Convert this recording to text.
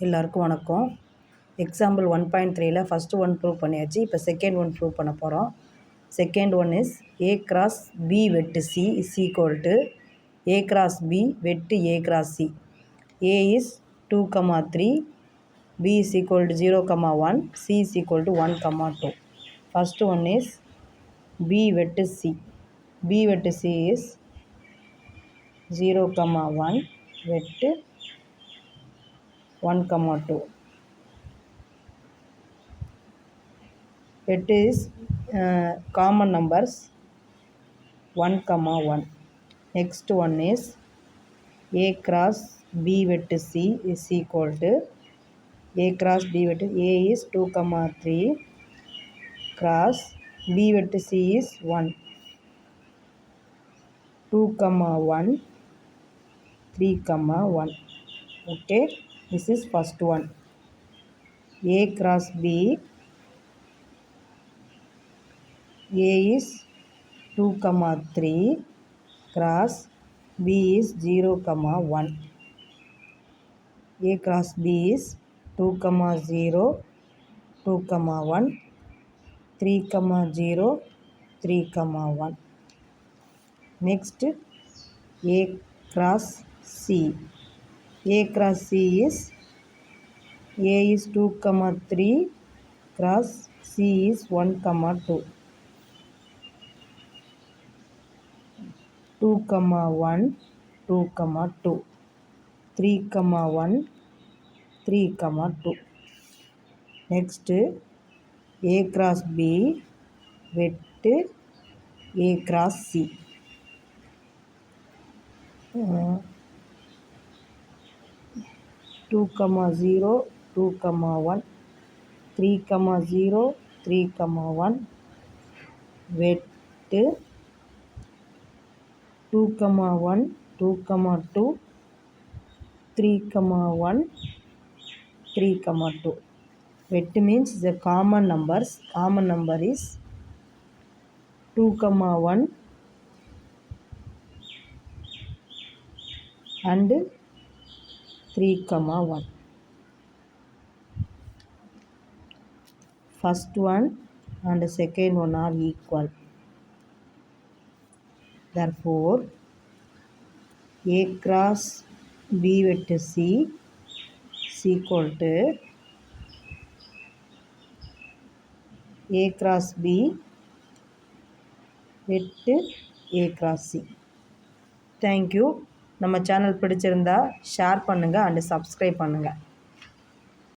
எல்லாருக்கும் வணக்கம். Example 1.3ல first one prove பண்ணியாச்சு. இப்போ செகண்ட் ஒன் ப்ரூவ் பண்ண போகிறோம். Second one is A cross B வெட்டு C is equal to A cross B வெட்டு A cross C. A is 2, 3, B is equal to 0, 1, C is equal to 1, 2. First one is B வெட்டு C. B வெட்டு C is 0, 1 வெட்டு 1, 2. It is common numbers 1, 1. Next one is A cross B வெட்டு C is equal to A cross B வெட்டு A is 2, 3 cross B வெட்டு C is 1, 2, 1, 3, 1. Okay, this is first one. A cross B, A is 2, 3 cross B is 0, 1. A cross B is 2, 0, 2, 1, 3, 0, 3, 1. Next, A cross C. A cross C is A is 2, 3 cross C is 1, 2. 2, 1, 2, 2. 3, 1, 3, 2. Next, A cross B வெட்டு A cross C. 2, 0, 2, 1, 3, 0, 3, 1 வெட்டு 2, 1, 2, 2, 3, 1, 3, 2. Vettu means the common numbers. Common number is 2, 1 and 3, 1. First one and second one are equal. Therefore, A cross B வெட்டு C is equal to A cross B வெட்டு A cross C. Thank you. நம்ம channel பிடிச்சிருந்தா share பண்ணுங்கள் and subscribe பண்ணுங்கள்.